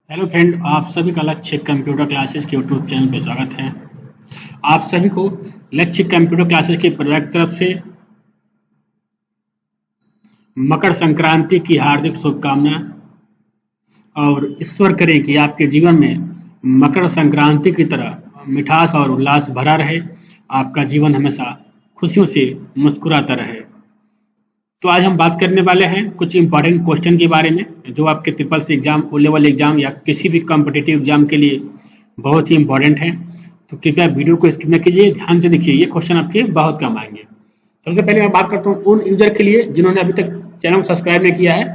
Hello friend, आप सभी का लक्ष्य कंप्यूटर क्लासेस के यूट्यूब चैनल पर स्वागत है। आप सभी को लक्ष्य कंप्यूटर क्लासेस के परिवार की तरफ से मकर संक्रांति की हार्दिक शुभकामनाएं और ईश्वर करें कि आपके जीवन में मकर संक्रांति की तरह मिठास और उल्लास भरा रहे, आपका जीवन हमेशा खुशियों से मुस्कुराता रहे। तो आज हम बात करने वाले हैं कुछ इंपॉर्टेंट क्वेश्चन के बारे में जो आपके triple C exam, O level exam या किसी भी कॉम्पिटिटिव एग्जाम के लिए बहुत ही इंपॉर्टेंट है। तो कृपया वीडियो को स्किप न कीजिए, ध्यान से देखिए, ये क्वेश्चन आपके बहुत काम आएंगे। सबसे पहले मैं बात करता हूँ उन यूजर के लिए जिन्होंने अभी तक चैनल को सब्सक्राइब नहीं किया है।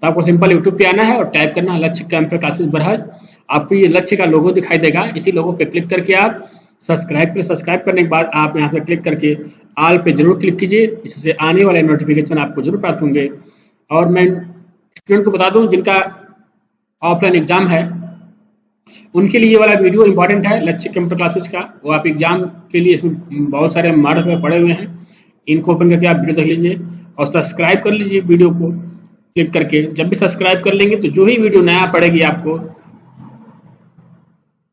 तो आपको सिंपल यूट्यूब पे आना है और टाइप करना है लक्ष्य कंप्यूटर क्लासेस बरहज। आपको ये लक्ष्य का लोगो दिखाई देगा, इसी लोगो पे क्लिक करके आप सब्सक्राइब करने के बाद आप यहाँ पे क्लिक करके ऑल पे जरूर क्लिक कीजिए, इससे आने वाले नोटिफिकेशन आपको जरूर प्राप्त होंगे। और मैं स्टूडेंट को बता दूं जिनका ऑफलाइन एग्जाम है उनके लिए ये वाला वीडियो इंपॉर्टेंट है लक्ष्य कंप्यूटर क्लासेस का। वो आप एग्जाम के लिए इसमें बहुत सारे मॉडल में पड़े हुए हैं, इनको ओपन करके आप वीडियो देख लीजिए और सब्सक्राइब कर लीजिए वीडियो को क्लिक करके। जब भी सब्सक्राइब कर लेंगे तो जो ही वीडियो नया पड़ेगी आपको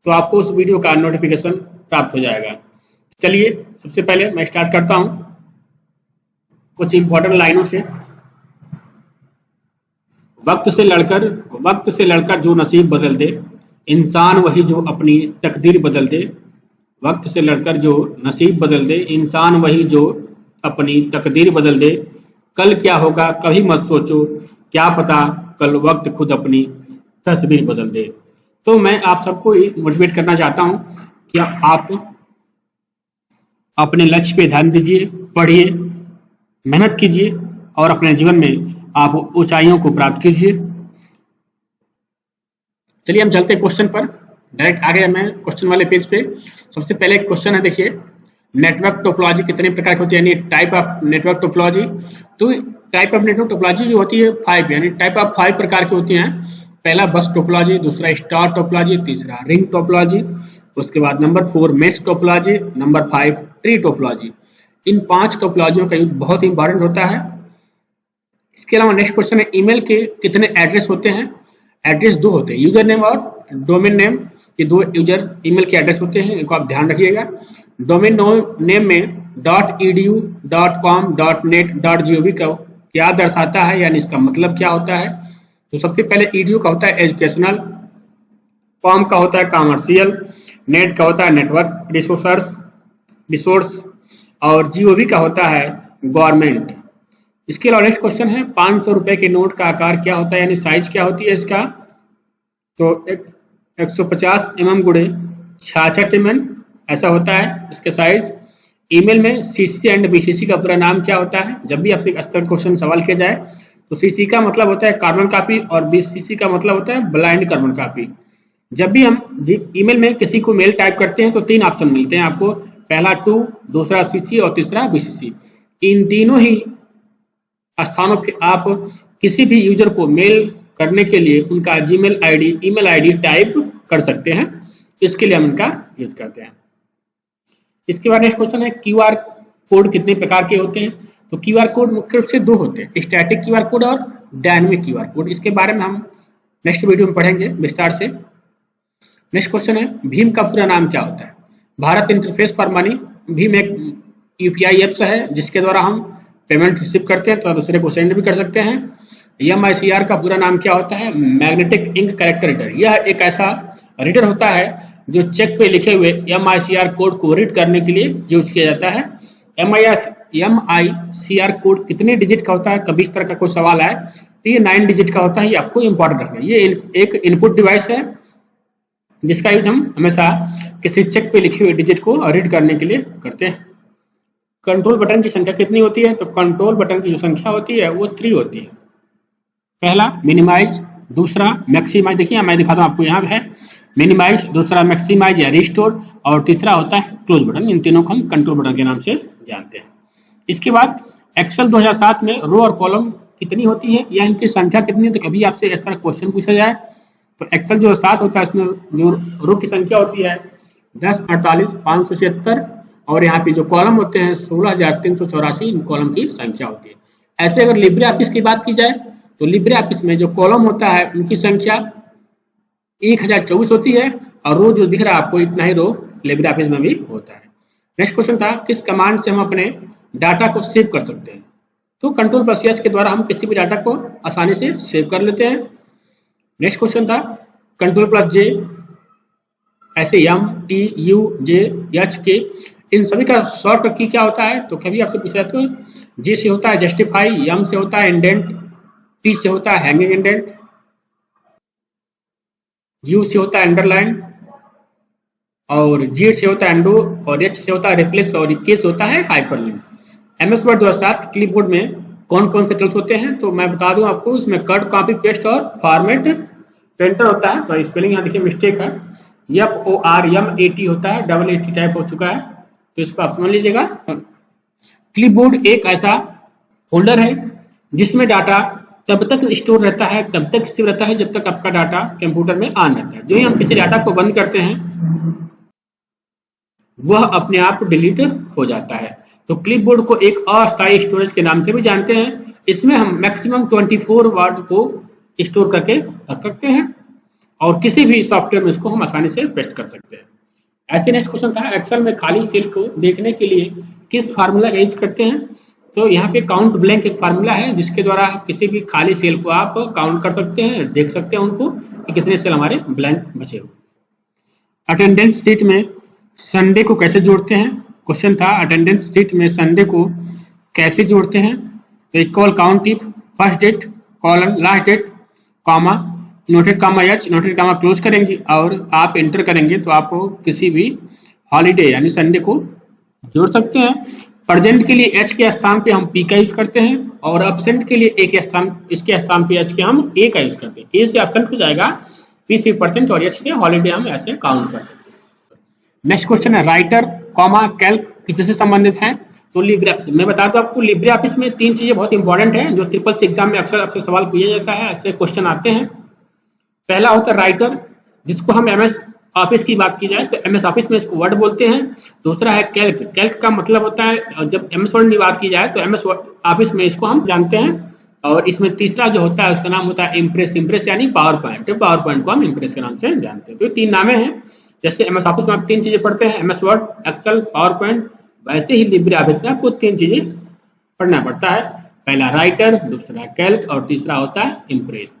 तो आपको उस वीडियो का नोटिफिकेशन प्राप्त हो जाएगा। चलिए सबसे पहले मैं स्टार्ट करता हूं कुछ इंपॉर्टेंट लाइनों से। वक्त से लड़कर जो नसीब बदल दे, इंसान वही जो अपनी तकदीर बदल दे। वक्त से लड़कर जो नसीब बदल दे, इंसान वही जो अपनी तकदीर बदल दे। कल क्या होगा कभी मत सोचो, क्या पता कल वक्त खुद अपनी तस्वीर बदल दे। तो मैं आप सबको मोटिवेट करना चाहता हूं कि आप अपने लक्ष्य पे ध्यान दीजिए, पढ़िए, मेहनत कीजिए और अपने जीवन में आप ऊंचाइयों को प्राप्त कीजिए। चलिए हम चलते हैं क्वेश्चन पर, डायरेक्ट आ गया मैं क्वेश्चन वाले पेज पे। सबसे पहले क्वेश्चन है, देखिए, नेटवर्क टोपोलॉजी कितने प्रकार की होती है, यानी टाइप ऑफ नेटवर्क टोपोलॉजी। तो टाइप ऑफ नेटवर्क टोपोलॉजी जो होती है 5, यानी टाइप ऑफ 5 प्रकार की होती हैं। पहला बस टोपोलॉजी, दूसरा स्टार टोपोलॉजी, तीसरा रिंग टोपोलॉजी, उसके बाद number 4 mesh topology, number 5 tree topology. इन 5 टोपोलॉजियों का यूज बहुत ही इंपॉर्टेंट होता है। इसके अलावा नेक्स्ट क्वेश्चन है, ईमेल के कितने एड्रेस होते हैं। एड्रेस 2 होते हैं, यूजर नेम और डोमेन नेम। ये 2 यूजर ईमेल के एड्रेस होते हैं, इनको आप ध्यान रखिएगा। डोमेन नेम में .edu, .com, .net, .gov का क्या दर्शाता है, यानी इसका मतलब क्या होता है। तो सबसे पहले edu का होता है एजुकेशनल, com का होता है कॉमर्शियल, नेट का होता है नेटवर्क रिसोर्स और gov का होता है गवर्नमेंट। इसके अलावा नेक्स्ट क्वेश्चन है, 500 रुपए के नोट का आकार क्या होता है, यानी साइज क्या होती है इसका। तो 150 mm गुणे 66 mm ऐसा होता है इसके साइज। ईमेल में सीसी एंड बीसीसी का पूरा नाम क्या होता है। जब भी आपसे स्टैंडर्ड क्वेश्चन सवाल किया जाए तो सीसी का मतलब होता है कार्बन कॉपी और बीसीसी का मतलब होता है ब्लाइंड कार्बन कॉपी। जब भी हम ईमेल में किसी को मेल टाइप करते हैं तो 3 ऑप्शन मिलते हैं आपको, पहला टू, दूसरा सीसी और तीसरा बीसीसी। इन तीनों ही स्थानों पे आप किसी भी यूजर को मेल करने के लिए उनका Gmail ID, email ID type कर सकते हैं, इसके लिए हम इनका यूज करते हैं। इसके बाद नेक्स्ट क्वेश्चन है, क्यूआर कोड कितने प्रकार के होते हैं। तो क्यूआर कोड मुख्य रूप से 2 होते हैं, स्टैटिक क्यूआर कोड और डायनामिक क्यूआर कोड। इसके बारे में हम नेक्स्ट वीडियो में पढ़ेंगे विस्तार से। नेक्स्ट क्वेश्चन है, भीम का पूरा नाम क्या होता है। Bharat interface for money. Bhim एक यूपीआई एप्स है जिसके द्वारा हम पेमेंट रिसीव करते हैं तो दूसरे को सेंड भी कर सकते हैं। MICR का पूरा नाम क्या होता है, मैग्नेटिक इंक कैरेक्टर रीडर। यह एक ऐसा रीडर होता है जो चेक पे लिखे हुए MICR कोड को रीड करने के लिए यूज किया जाता है। MICR कोड कितने डिजिट का होता है, कभी इस तरह का कोई सवाल आए तो ये 9 डिजिट का होता है, ये आपको इंपॉर्टेंट रखना है। ये एक इनपुट डिवाइस है जिसका यूज हम हमेशा किसी चेक पे लिखे हुए डिजिट को रीड करने के लिए करते हैं। कंट्रोल बटन की संख्या कितनी होती है। तो कंट्रोल बटन की जो संख्या होती है वो 3 होती है। पहला मिनिमाइज, दूसरा मैक्सिमाइज, देखिए मैं दिखाता हूँ आपको, यहाँ है मिनिमाइज, दूसरा मैक्सिमाइज या रिस्टोर और तीसरा होता है क्लोज बटन। इन तीनों को हम कंट्रोल बटन के नाम से जानते हैं। इसके बाद एक्सेल 2007 में रो और कॉलम कितनी होती है या इनकी संख्या कितनी है। तो कभी आपसे इस तरह क्वेश्चन पूछा जाए तो एक्सेल जो 7 होता है उसमें जो रो की संख्या होती है 10, 48, 576 और यहाँ पे जो कॉलम होते हैं 16,384 इन कॉलम की संख्या होती है। ऐसे अगर लिब्रे ऑफिस की बात की जाए तो लिब्रे ऑफिस में जो कॉलम होता है उनकी संख्या 1024 होती है, और रो जो दिख रहा है आपको इतना ही रो लिब्रे ऑफिस में भी होता है। नेक्स्ट क्वेश्चन था किस कमांड से हम अपने डाटा को सेव कर सकते हैं। तो कंट्रोल प्लस एस के द्वारा हम किसी भी डाटा को आसानी से सेव कर लेते हैं। नेक्स्ट क्वेश्चन था कंट्रोल प्लस जे, ऐसे M T U J H K, इन सभी का शॉर्ट की क्या होता है। तो कभी आपसे पूछा जाता है जे से होता है जस्टिफाई, एम से होता है इंडेंट, टी से होता है हैंगिंग इंडेंट, यू से होता है अंडरलाइन, और जी से होता है अंडू, और एच से होता है रिप्लेस, और के से होता है हाइपरलिंक। एमएस वर्ड 2007 के क्लिपबोर्ड में कौन कौन से टूल्स होते हैं। तो मैं बता दूं आपको, इसमें कट, कॉपी, पेस्ट और फॉर्मेट पेंटर होता है। तो स्पेलिंग यहाँ देखिए मिस्टेक है, FORMAT होता है, AAT टाइप हो चुका है, तो इसको आप समझ लीजिएगा। क्लिपबोर्ड एक ऐसा फोल्डर है जिसमें डाटा तब तक स्टोर रहता है, तब तक सेव रहता है जब तक आपका डाटा कंप्यूटर में ऑन रहता है। जो ही हम किसी डाटा को बंद करते हैं वह अपने आप डिलीट हो जाता है। तो क्लिपबोर्ड को एक अस्थायी स्टोरेज के नाम से भी जानते हैं। इसमें हम मैक्सिमम 24 वर्ड को स्टोर करके रख सकते हैं, और किसी भी सॉफ्टवेयर में इसको हम आसानी से पेस्ट कर सकते हैं। ऐसे नेक्स्ट क्वेश्चन था एक्सेल में खाली सेल को देखने के लिए किस फार्मूला का यूज करते हैं। तो यहाँ पे काउंट ब्लैंक एक फार्मूला है जिसके द्वारा किसी भी खाली सेल को आप काउंट कर सकते हैं, देख सकते हैं उनको कि कितने सेल हमारे ब्लैंक बचे हुए। अटेंडेंस शीट में संडे को कैसे जोड़ते हैं। क्वेश्चन था अटेंडेंस शीट में संडे को कैसे जोड़ते हैं। तो equal count if first date colon last date comma noted comma H noted comma close करेंगे और आप एंटर करेंगे तो आपको किसी भी हॉलीडे यानी संडे को जोड़ सकते हैं। प्रेजेंट के लिए एच के स्थान पे हम पी का यूज करते हैं, और एब्सेंट के लिए ए के स्थान इसके स्थान पे एच के हम ए का यूज करते हैं। ए से एब्सेंट हो जाएगा, पी से परसेंट और एच से हॉलीडे हम ऐसे काउंट करते हैं। नेक्स्ट क्वेश्चन है राइटर कॉमा कैल्क किससे संबंधित है। तो लिब्रे ऑफिस, मैं बता दूं आपको लिब्रे ऑफिस में 3 चीजें बहुत इंपॉर्टेंट है जो ट्रिपल सी एग्जाम में अक्सर आपसे सवाल पूछा जाता है, ऐसे क्वेश्चन आते हैं। पहला होता है राइटर, जिसको हम एमएस ऑफिस की बात की जाए तो एमएस ऑफिस में इसको वर्ड बोलते हैं। दूसरा है कैल्क, कैल्क का मतलब होता है जब एमएस वर्ड की बात की जाए तो एमएस ऑफिस में इसको हम जानते हैं। और इसमें तीसरा जो होता है उसका नाम होता है इम्प्रेस, इम्प्रेस यानी पावर पॉइंट, पावर पॉइंट को हम इम्प्रेस के नाम से जानते हैं। तो 3 नामे हैं। जैसे एमएस ऑफिस में आप 3 चीजें पढ़ते हैं, MS Word, Excel, PowerPoint, वैसे ही लिब्रे ऑफिस में आपको 3 चीजें पढ़ना पड़ता है। पहला राइटर, दूसरा कैल्क और तीसरा होता है इम्प्रेस।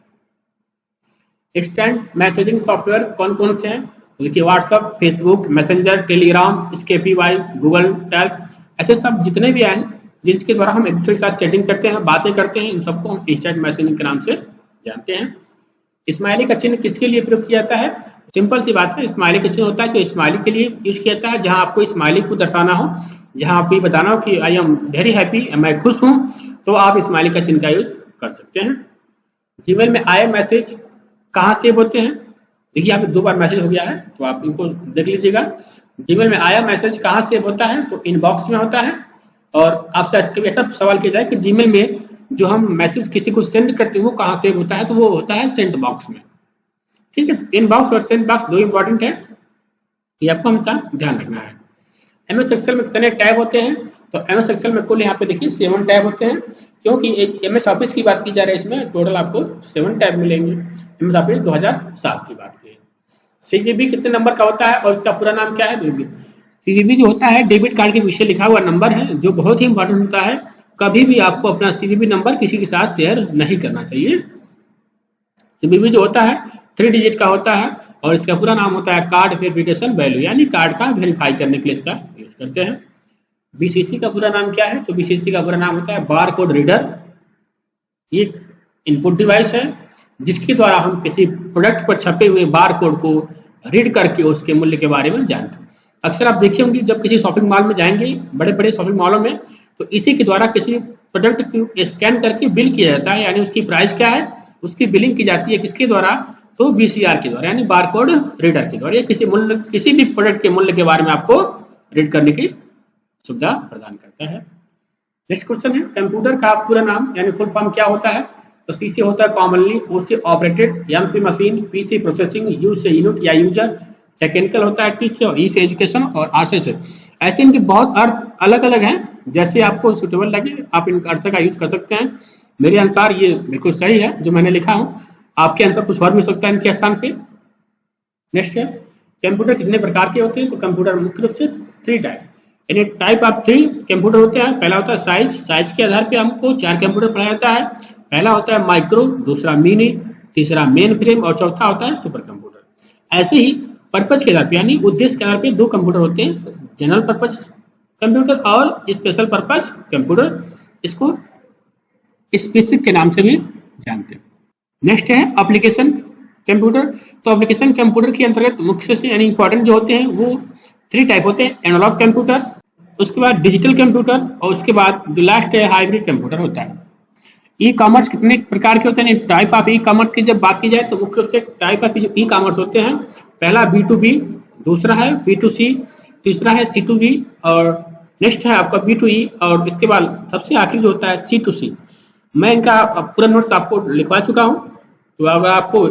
इंस्टेंट मैसेजिंग सॉफ्टवेयर कौन कौन से हैं। देखिए WhatsApp, Facebook, Messenger, Telegram, Skype, Google tag, ऐसे सब जितने भी हैं जिनके द्वारा हम एक दूसरे के साथ चैटिंग करते हैं, बातें करते हैं, इन सबको हम इंस्टेंट मैसेजिंग के नाम से जानते हैं। स्माइली का चिन्ह किसके लिए प्रयोग किया जाता है। सिंपल सी बात है, स्माइली का चिन्ह होता है जो स्माइली के लिए यूज किया जाता है, जहां आपको स्माइली को दर्शाना हो, जहां आपको ये बताना हो कि आई एम वेरी हैप्पी, मैं खुश हूं, तो आप स्माइली का चिन्ह का यूज कर सकते हैं। जीमेल में आए मैसेज कहाँ सेव होते हैं। देखिए यहाँ पे 2 बार मैसेज हो गया है तो आप इनको देख लीजिएगा। जीमेल में आया मैसेज कहाँ सेव होता है, तो इनबॉक्स में होता है। और आपसे आज कभी ऐसा सवाल किया जाए कि जीमेल में जो हम मैसेज किसी को सेंड करते हैं वो कहाँ सेव होता है, तो वो होता है सेंड बॉक्स में। ठीक है, इनबॉक्स और सेंड बॉक्स 2 इंपॉर्टेंट है, ये आपको हमेशा ध्यान रखना है। एमएस एक्सेल में कितने टैब होते हैं। तो एमएस एक्सेल में कुल यहाँ पे देखिए 7 टैब होते हैं, क्योंकि एक एमएस ऑफिस की बात की जा रही है, इसमें टोटल आपको 7 टैब मिलेंगे। एमएस ऑफिस 2007 की बात की। सीवीबी कितने नंबर का होता है और इसका पूरा नाम क्या है। सीवीबी जो होता है डेबिट कार्ड के पीछे लिखा हुआ नंबर है, जो बहुत ही इंपॉर्टेंट होता है। कभी भी आपको अपना सीवीबी नंबर किसी के साथ शेयर नहीं करना चाहिए। सीवीबी जो होता है 3 डिजिट का होता है और इसका पूरा नाम होता है कार्ड वेरिफिकेशन वैल्यू, यानी कार्ड का वेरीफाई करने के लिए इसका यूज करते हैं। बीसीसी का पूरा नाम क्या है। तो बीसीसी का पूरा नाम होता है बार कोड रीडर। एक इनपुट डिवाइस है जिसके द्वारा हम किसी प्रोडक्ट पर छपे हुए बार कोड को रीड करके उसके मूल्य के बारे में जानते हैं। अक्सर आप देखे होंगे जब किसी शॉपिंग मॉल में जाएंगे, बड़े बड़े शॉपिंग मॉलों में, तो इसी के द्वारा किसी प्रोडक्ट को स्कैन करके बिल किया जाता है, यानी उसकी प्राइस क्या है उसकी बिलिंग की जाती है किसके द्वारा, तो बीसीआर के द्वारा, यानी बार कोड रीडर के द्वारा। किसी भी प्रोडक्ट के मूल्य के बारे में आपको रीड करने की सुविधा प्रदान करता है। नेक्स्ट क्वेश्चन है कंप्यूटर का पूरा नाम यानी फुल फॉर्म क्या होता है। तो सी से होता है कॉमनली, ओ से ऑपरेटेड, एम से मशीन, पी से प्रोसेसिंग, यू से यूनिट या यूजर, टेक्निकल होता है टी से, और ई से एजुकेशन और आर से। ऐसे इनके बहुत अर्थ अलग अलग हैं, जैसे आपको सुटेबल लगे आप इनका अर्थ का यूज कर सकते हैं। मेरे अनुसार ये बिल्कुल सही है जो मैंने लिखा हूँ, आपके आंसर कुछ और भी हो सकता है इनके स्थान पे। नेक्स्ट है कंप्यूटर कितने प्रकार के होते हैं, तो कंप्यूटर मुख्य रूप से 3 टाइप, यानी टाइप ऑफ 3 कंप्यूटर होते हैं। पहला होता है साइज के आधार पे हमको 4 कंप्यूटर पढ़ाया जाता है। पहला होता है माइक्रो, दूसरा मिनी, तीसरा मेन फ्रेम और चौथा होता है सुपर कंप्यूटर। ऐसे ही पर्पज के आधार पे यानी उद्देश्य के आधार पे 2 कंप्यूटर होते हैं, जनरल पर्पज कंप्यूटर और स्पेशल पर्पज कंप्यूटर, इसको स्पेसिफिक के नाम से भी जानते हैं। नेक्स्ट है एप्लीकेशन कंप्यूटर। तो एप्लीकेशन कंप्यूटर के अंतर्गत मुख्य से यानी इंपॉर्टेंट जो होते हैं वो 3 टाइप होते हैं, एनालॉग कंप्यूटर, उसके बाद डिजिटल कंप्यूटर और उसके बाद जो लास्ट है हाइब्रिड कंप्यूटर होता है। ई कॉमर्स कितने प्रकार के होते हैं, टाइप ऑफ ई कॉमर्स की जब बात की जाए तो मुख्य रूप से टाइप ऑफ जो ई कॉमर्स होते हैं, पहला B2B, दूसरा है B2C, तीसरा है C2B और नेक्स्ट है आपका B2E और इसके बाद सबसे आखिरी जो होता है C2C। मैं इनका पूरा नोट्स आपको लिखवा चुका हूँ, तो अगर आपको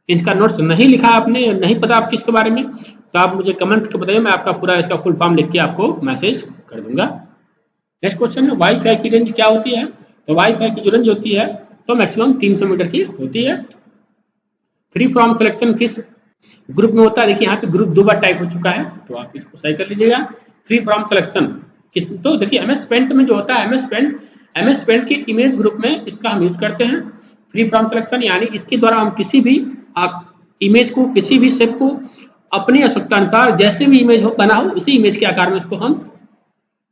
इनका नोट्स नहीं लिखा आपने, नहीं पता आपको इसके बारे में, तो आप मुझे कमेंट करके बताइए, मैं आपका पूरा इसका फुल फॉर्म लिख के आपको मैसेज कर दूंगा। नेक्स्ट क्वेश्चन है वाईफाई की रेंज क्या होती है, तो वाईफाई की जो रेंज होती है तो मैक्सिमम 300 मीटर की होती है। फ्री फ्रॉम सिलेक्शन किस ग्रुप में होता है, देखिए यहाँ पे ग्रुप 2 बार टाइप हो चुका है, तो आप इसको सही कर लीजिएगा। फ्री फ्रॉम सिलेक्शन किस, तो देखिए MS पेंट में जो होता है MS पेंट के इमेज ग्रुप में इसका हम यूज करते हैं। फ्री फ्रॉम सिलेक्शन यानी इसके द्वारा हम किसी भी इमेज को, किसी भी शेप को अपनी आवश्यकता अनुसार जैसे भी इमेज हो बना हो उसी इमेज के आकार में उसको हम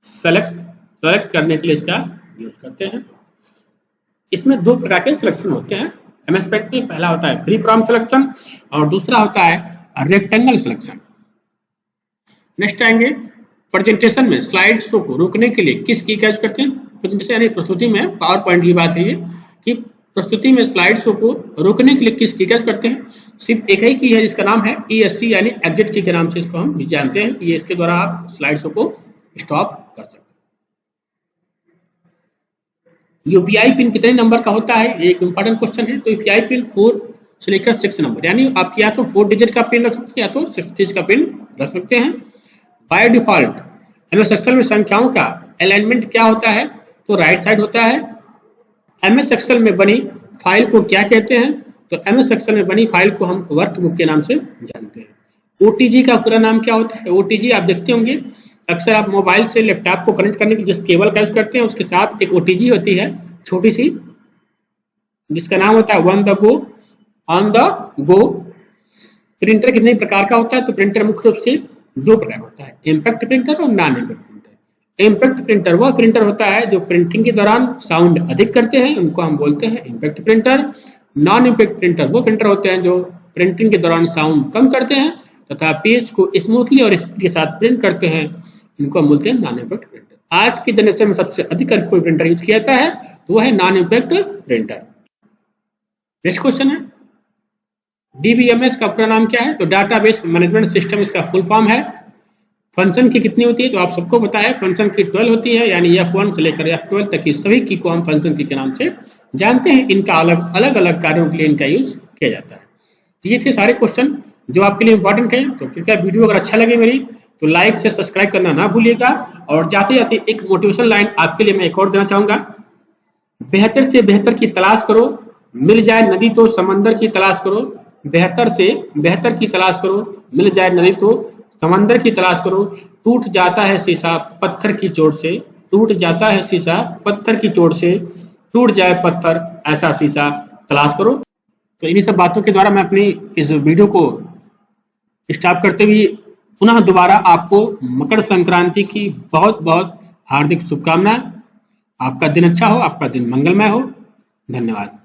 सेलेक्ट करने के लिए इसका यूज करते हैं। इसमें 2 प्रकार के सिलेक्शन होते हैं MS पेंट में, पहला होता है फ्री फ्रॉम सिलेक्शन और दूसरा होता है रेक्टेंगल सिलेक्शन। नेक्स्ट आएंगे प्रेजेंटेशन में स्लाइड शो को रोकने के लिए किस की का यूज करते हैं, प्रेजेंटेशन यानी प्रस्तुति में, पावर पॉइंट की बात है ये कि प्रस्तुति में स्लाइड शो को रोकने के लिए किस की का यूज करते हैं, सिर्फ एक ही की है जिसका नाम है ESC यानी एग्जिट की के नाम से इसको हम भी जानते हैं। ये इसके द्वारा आप स्लाइड शो को स्टॉप कर सकते हैं। यूपीआई पिन कितने नंबर का होता है, एक इंपॉर्टेंट क्वेश्चन है। तो यूपीआई पिन 4 से लेकर 6 नंबर, यानी आप या तो 4 डिजिट का पिन रख सकते हैं या तो 6 डिजिट का पिन रख सकते हैं। बाय डिफॉल्ट MS एक्सेल में संख्याओं का अलाइनमेंट क्या होता है, तो राइट साइड होता है। MS एक्सेल में बनी फाइल को क्या कहते हैं, तो MS एक्सेल में बनी फाइल को हम वर्कबुक के नाम से जानते हैं। OTG का पूरा नाम क्या होता है, OTG आप देखते होंगे अक्सर आप मोबाइल से लैपटॉप को कनेक्ट करने की जिस केबल का यूज करते हैं उसके साथ एक OTG होती है छोटी सी, जिसका नाम होता है ऑन द गो। प्रिंटर कितने प्रकार का होता है, तो प्रिंटर मुख्य रूप से 2 प्रकार होता है, इम्पैक्ट प्रिंटर और non impact printer. Impact printer वह प्रिंटर होता है जो प्रिंटिंग के दौरान साउंड अधिक करते हैं, उनको हम बोलते हैं impact printer. Non impact printer वो प्रिंटर होते हैं जो प्रिंटिंग के दौरान साउंड कम करते हैं तथा पेज को स्मूथली और स्पीड के साथ प्रिंट करते हैं, इनको हम बोलते हैं नॉन इम्पैक्ट प्रिंटर। आज के जनरेशन में सबसे अधिक कोई प्रिंटर यूज किया जाता है तो वह है non impact printer. Next question है DBMS का पूरा नाम क्या है, तो डाटाबेस मैनेजमेंट सिस्टम इसका फुल फॉर्म है। फंक्शन की कितनी होती है, तो आप सबको पता है फंक्शन की 12 होती है, यानी F1 से लेकर F12 तक की सभी की को हम फंक्शन की के नाम से जानते हैं। इनका अलग अलग कार्यों के लिए इनका यूज किया जाता है। तो ये थे सारे क्वेश्चन जो आपके लिए इंपॉर्टेंट है। तो कृपया वीडियो अगर अच्छा लगे मेरी तो लाइक से सब्सक्राइब करना ना भूलिएगा। और जाते जाते एक मोटिवेशन लाइन आपके लिए मैं एक और देना चाहूंगा, बेहतर से बेहतर की तलाश करो, मिल जाए नदी तो समंदर की तलाश करो। बेहतर से बेहतर की तलाश करो, मिल जाए नदी तो समंदर की तलाश करो। टूट जाता है शीशा पत्थर की चोट से, टूट जाता है शीशा पत्थर की चोट से, टूट जाए पत्थर ऐसा शीशा तलाश करो। तो इन्हीं सब बातों के द्वारा मैं अपनी इस वीडियो को स्टॉप करते हुए पुनः दोबारा आपको मकर संक्रांति की बहुत बहुत हार्दिक शुभकामनाएं। आपका दिन अच्छा हो, आपका दिन मंगलमय हो। धन्यवाद।